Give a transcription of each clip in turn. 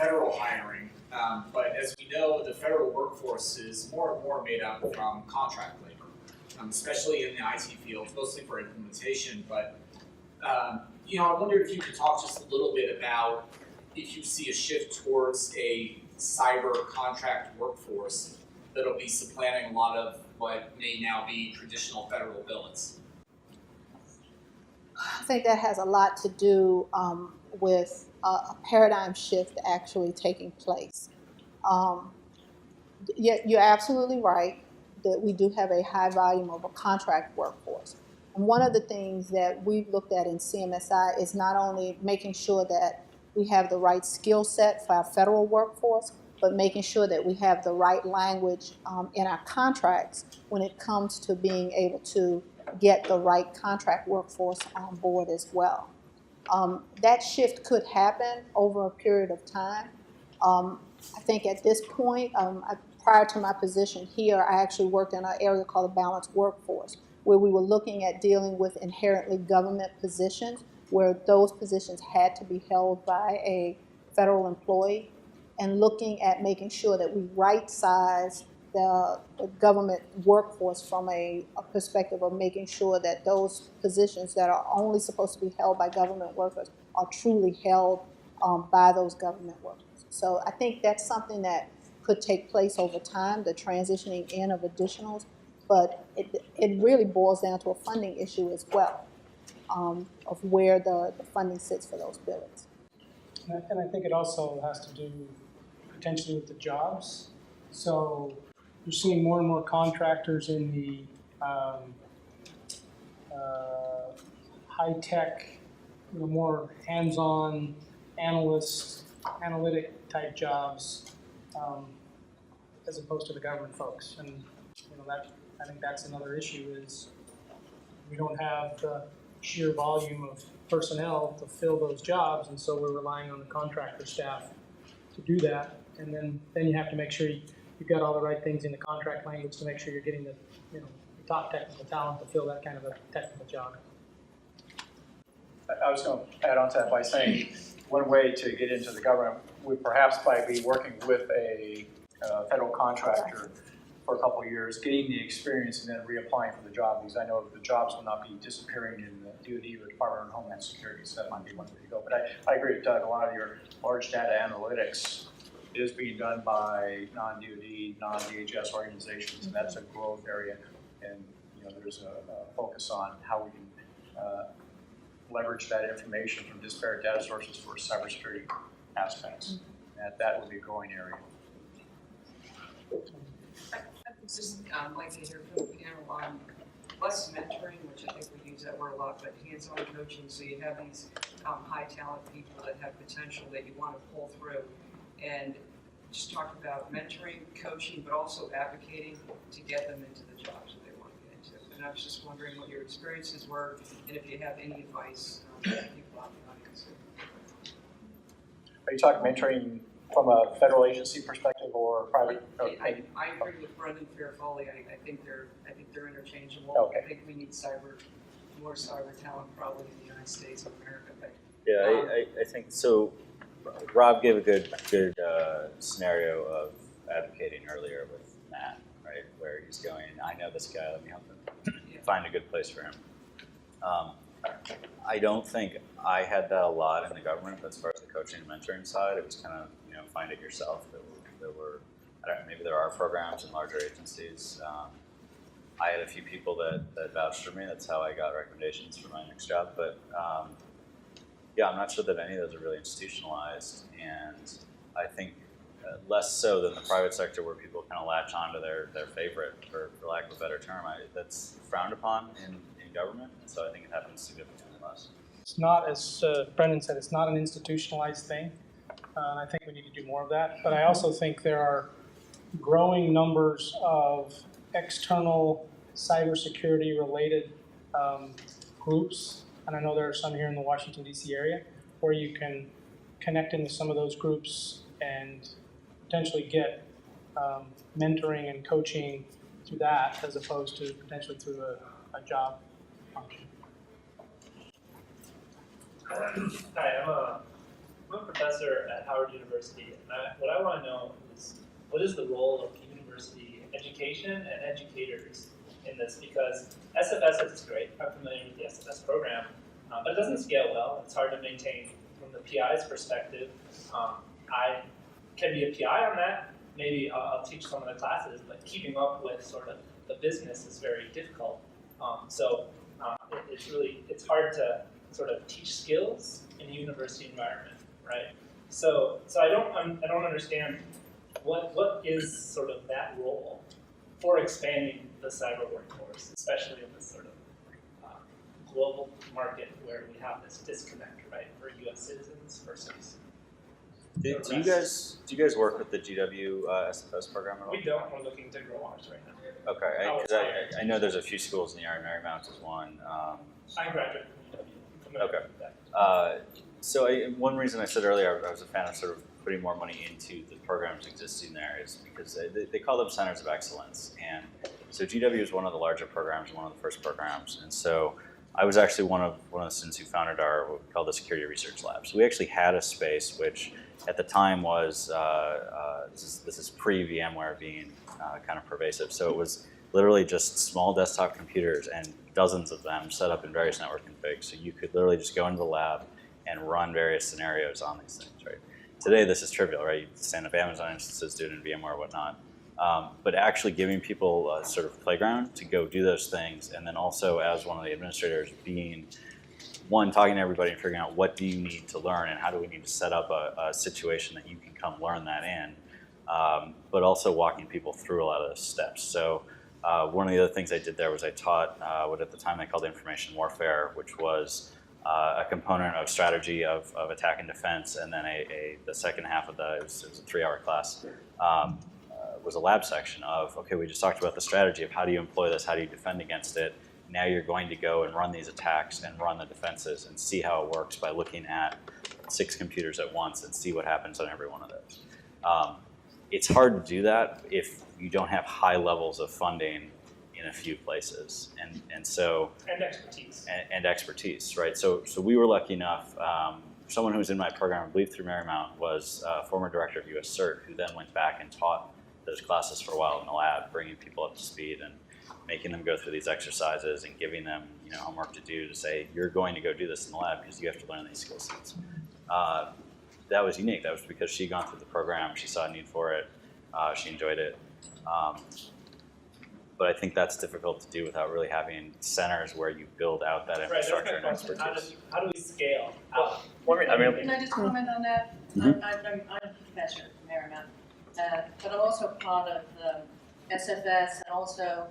federal hiring, but as we know, the federal workforce is more and more made up from contract labor, especially in the IT field, mostly for implementation. But you know, I wondered if you could talk just a little bit about if you see a shift towards a cyber contract workforce that'll be supplanting a lot of what may now be traditional federal billets. I think that has a lot to do with a paradigm shift actually taking place. You're absolutely right that we do have a high volume of a contract workforce. And one of the things that we've looked at in CMSI is not only making sure that we have the right skill set for our federal workforce, but making sure that we have the right language in our contracts when it comes to being able to get the right contract workforce on board as well. That shift could happen over a period of time. I think at this point, prior to my position here, I actually worked in an area called the balanced workforce, where we were looking at dealing with inherently government positions, where those positions had to be held by a federal employee, and looking at making sure that we right-size the government workforce from a perspective of making sure that those positions that are only supposed to be held by government workers are truly held by those government workers. So I think that's something that could take place over time, the transitioning in of additionals, but it really boils down to a funding issue as well, of where the funding sits for those billets. And I think it also has to do potentially with the jobs. So you're seeing more and more contractors in the high-tech, more hands-on analytic type jobs, as opposed to the government folks. And that, I think that's another issue, is we don't have the sheer volume of personnel to fill those jobs, and so we're relying on the contractor staff to do that. And then you have to make sure you've got all the right things in the contract language to make sure you're getting the the top technical talent to fill that kind of a technical job. I was going to add on to that by saying one way to get into the government would perhaps by be working with a federal contractor for a couple of years, getting the experience, and then reapplying for the job, because I know the jobs will not be disappearing in the DoD or Department of Homeland Security, so that might be one way to go. But I agree with Doug, a lot of your large data analytics is being done by non-DoD, non-DHS organizations, and that's a growth area. And there's a focus on how we can leverage that information from disparate data sources for cybersecurity aspects. And that will be a growing area. I'd just like to hear from the panel on less mentoring, which I think we use that word a lot, but hands-on coaching. So you have these high talent people that have potential that you want to pull through, and just talk about mentoring, coaching, but also advocating to get them into the jobs that they want to get into. And I was just wondering what your experiences were, and if you have any advice for people out in the audience. Are you talking mentoring from a federal agency perspective or private? I agree with Brendan Farrar-Foley. I think they're interchangeable. Okay. I think we need more cyber talent probably in the United States of America. But, yeah, I think so. Rob gave a good scenario of advocating earlier with Matt, right, where he's going, I know this guy, let me help him find a good place for him. I don't think I had that a lot in the government, but as far as the coaching and mentoring side, it was kind of, find it yourself. There were I don't know, maybe there are programs in larger agencies. I had a few people that vouched for me. That's how I got recommendations for my next job. But yeah, I'm not sure that any of those are really institutionalized. And I think less so than the private sector, where people kind of latch onto their favorite, for lack of a better term. That's frowned upon in government. And so I think it happens significantly less. It's not, as Brendan said, it's not an institutionalized thing. And I think we need to do more of that. But I also think there are growing numbers of external cybersecurity related groups. And I know there are some here in the Washington, D.C. area where you can connect into some of those groups and potentially get mentoring and coaching through that, as opposed to potentially through a job function. Hi, I'm a I'm a professor at Howard University, and what I want to know is what is the role of university education and educators in this? Because SFS is great. I'm familiar with the SFS program, but it doesn't scale well. It's hard to maintain from the PI's perspective. I can be a PI on that. Maybe I'll teach some of the classes, but keeping up with sort of the business is very difficult. It's hard to sort of teach skills in a university environment, right? So I don't understand what is sort of that role for expanding the cyber workforce, especially in this sort of global market where we have this disconnect, right, for U.S. citizens versus. Do you guys work with the GW SFS program at all? We don't. We're looking to grow ours right now. Okay, I know there's a few schools in the area. Marymount is one. I graduated from GW. I'm familiar with that. So one reason I said earlier I was a fan of sort of putting more money into the programs existing there is because they call them centers of excellence. And so GW is one of the larger programs, one of the first programs. And so I was actually one of the students who founded what we call the Security Research Lab. So we actually had a space which at the time was, this is pre-VMware being kind of pervasive. So it was literally just small desktop computers and dozens of them set up in various network configs. So you could literally just go into the lab and run various scenarios on these things, right? Today this is trivial, right? You stand up Amazon instances, do it in VMware or whatnot. But actually giving people a sort of playground to go do those things, and then also as one of the administrators being talking to everybody and figuring out what do you need to learn and how do we need to set up a situation that you can come learn that in, but also walking people through a lot of those steps. So one of the other things I did there was I taught what at the time they called information warfare, which was a component of strategy of attack and defense, and then the second half of it was a 3-hour class, was a lab section of, okay, we just talked about the strategy of how do you employ this, how do you defend against it. Now you're going to go and run these attacks and run the defenses and see how it works by looking at 6 computers at once and see what happens on every one of those. It's hard to do that if you don't have high levels of funding in a few places, and so expertise. And expertise, right? So we were lucky enough. Someone who was in my program, I believe through Marymount, was a former director of US CERT, who then went back and taught those classes for a while in the lab, bringing people up to speed and making them go through these exercises and giving them homework to do to say, you're going to go do this in the lab because you have to learn these skill sets. That was unique. That was because she'd gone through the program, she saw a need for it, she enjoyed it. But I think that's difficult to do without really having centers where you build out that infrastructure and expertise. How do we scale? Can I just comment on that? Mm-hmm. I'm a professor at Marymount, but I'm also part of SFS, and also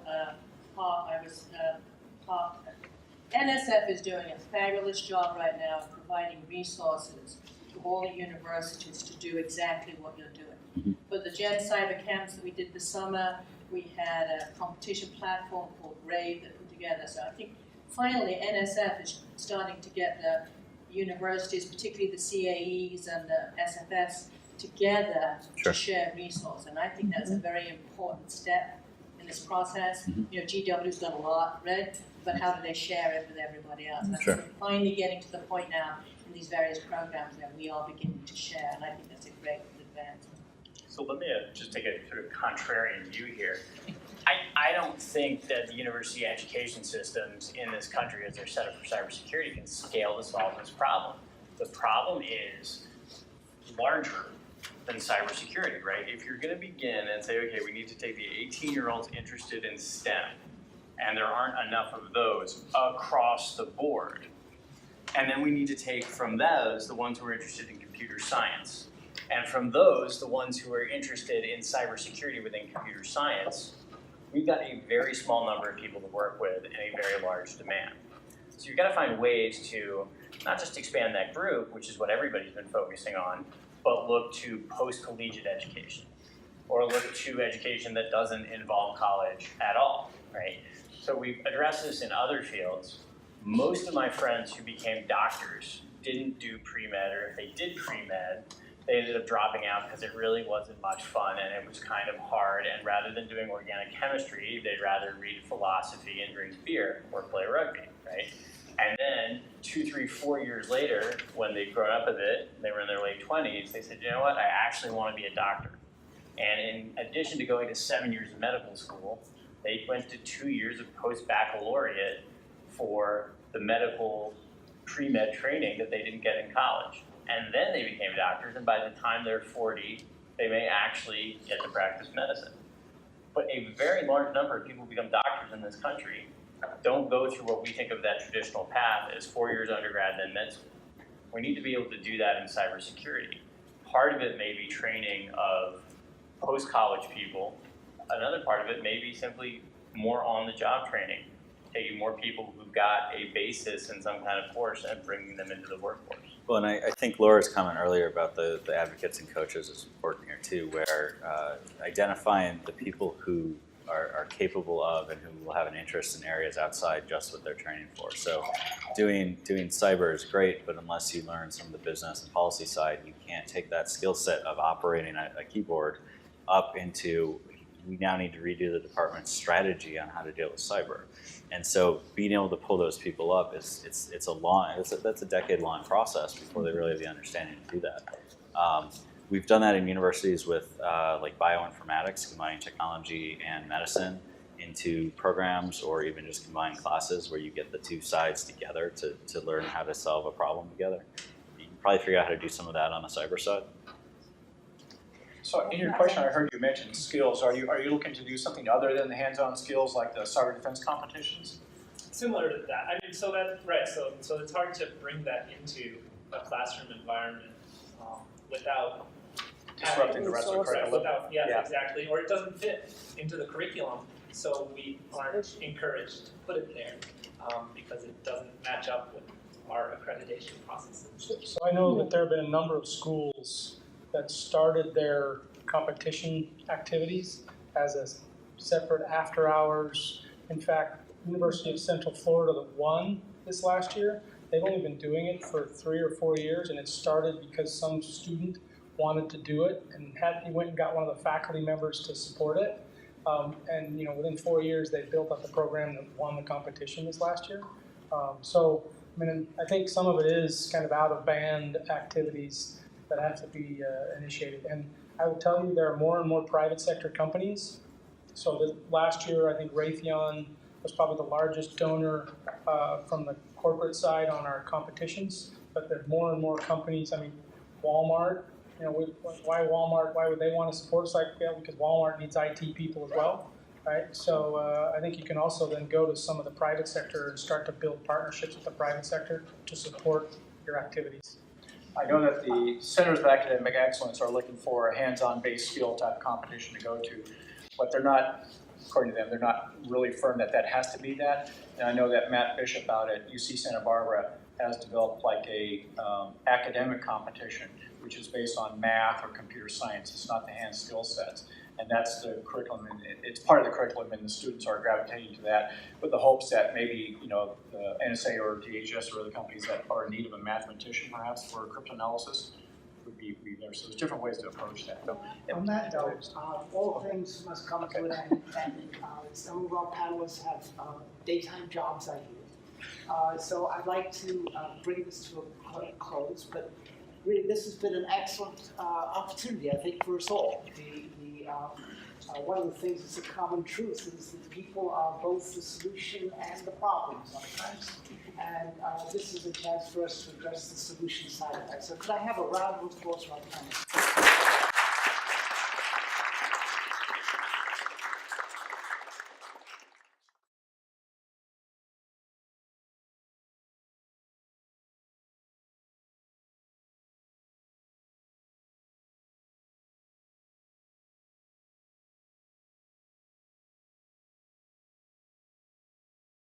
NSF is doing a fabulous job right now of providing resources to all the universities to do exactly what you're doing. Mm-hmm. For the Gen Cyber Camps that we did this summer, we had a competition platform called Brave that put together. So I think finally NSF is starting to get the universities, particularly the CAEs and the SFS, together to share resources. And I think that's a very important step in this process. GW's done a lot, right? But how do they share it with everybody else? And we're finally getting to the point now in these various programs that we are beginning to share, and I think that's a great advance. So let me just take a sort of contrarian view here. I don't think that the university education systems in this country, as they're set up for cybersecurity, can scale to solve this problem. The problem is larger than cybersecurity, right? If you're going to begin and say, okay, we need to take the 18-year-olds interested in STEM, and there aren't enough of those across the board, and then we need to take from those the ones who are interested in computer science, and from those the ones who are interested in cybersecurity within computer science, we've got a very small number of people to work with and a very large demand. So you've got to find ways to not just expand that group, which is what everybody's been focusing on, but look to post-collegiate education, or look to education that doesn't involve college at all, right? So we've addressed this in other fields. Most of my friends who became doctors didn't do pre-med, or if they did pre-med, they ended up dropping out because it really wasn't much fun and it was kind of hard, and rather than doing organic chemistry, they'd rather read philosophy and drink beer or play rugby, right? And then 2, 3, 4 years later, when they'd grown up a bit, they were in their late 20s, they said, you know what, I actually want to be a doctor. And in addition to going to 7 years of medical school, they went to 2 years of post-baccalaureate for the medical pre-med training that they didn't get in college. And then they became doctors, and by the time they're 40, they may actually get to practice medicine. But a very large number of people who become doctors in this country don't go through what we think of that traditional path as 4 years undergrad, then med school. We need to be able to do that in cybersecurity. Part of it may be training of post-college people. Another part of it may be simply more on-the-job training, taking more people who've got a basis in some kind of course and bringing them into the workforce. Well, and I think Laura's comment earlier about the advocates and coaches is important here too, where identifying the people who are capable of and who will have an interest in areas outside just what they're training for. So doing cyber is great, but unless you learn some of the business and policy side, you can't take that skill set of operating a keyboard up into, we now need to redo the department's strategy on how to deal with cyber. And so being able to pull those people up that's a decade-long process before they really have the understanding to do that. We've done that in universities with like bioinformatics, combining technology and medicine into programs, or even just combined classes where you get the two sides together to learn how to solve a problem together. You can probably figure out how to do some of that on the cyber side. So in your question, I heard you mention skills. Are you looking to do something other than the hands-on skills like the cyber defense competitions? Similar to that. I mean, so it's hard to bring that into a classroom environment without Disrupting the rest of the curriculum. Yeah, exactly. Or it doesn't fit into the curriculum, so we aren't encouraged to put it there because it doesn't match up with our accreditation processes. So I know that there have been a number of schools that started their competition activities as a separate after hours. In fact, University of Central Florida that won this last year, they've only been doing it for 3 or 4 years, and it started because some student wanted to do it and he went and got one of the faculty members to support it. And within 4 years, they built up the program that won the competition this last year. So, I mean, I think some of it is kind of out of band activities that have to be initiated. And I will tell you, there are more and more private sector companies. So last year, I think Raytheon was probably the largest donor from the corporate side on our competitions. But there's more and more companies. I mean, Walmart. Why Walmart? Why would they want to support CyberSkills? Because Walmart needs IT people as well, right? So I think you can also then go to some of the private sector and start to build partnerships with the private sector to support your activities. I know that the Centers of Academic Excellence are looking for a hands-on based skill type competition to go to, but they're not, according to them, they're not really firm that has to be that. And I know that Matt Bishop out at UC Santa Barbara has developed like a academic competition, which is based on math or computer science. It's not the hand skill sets. And that's the curriculum, and it's part of the curriculum, and the students are gravitating to that with the hopes that maybe, the NSA or DHS or other companies that are in need of a mathematician perhaps for cryptanalysis would be there. So there's different ways to approach that. On that note, all things must come to an end, and some of our panelists have daytime jobs, I hear. So I'd like to bring this to a close, but really this has been an excellent opportunity, I think, for us all. One of the things that's a common truth is that people are both the solution and the problem sometimes, and this is a chance for us to address the solution side of that. So could I have a round of applause for our panelists?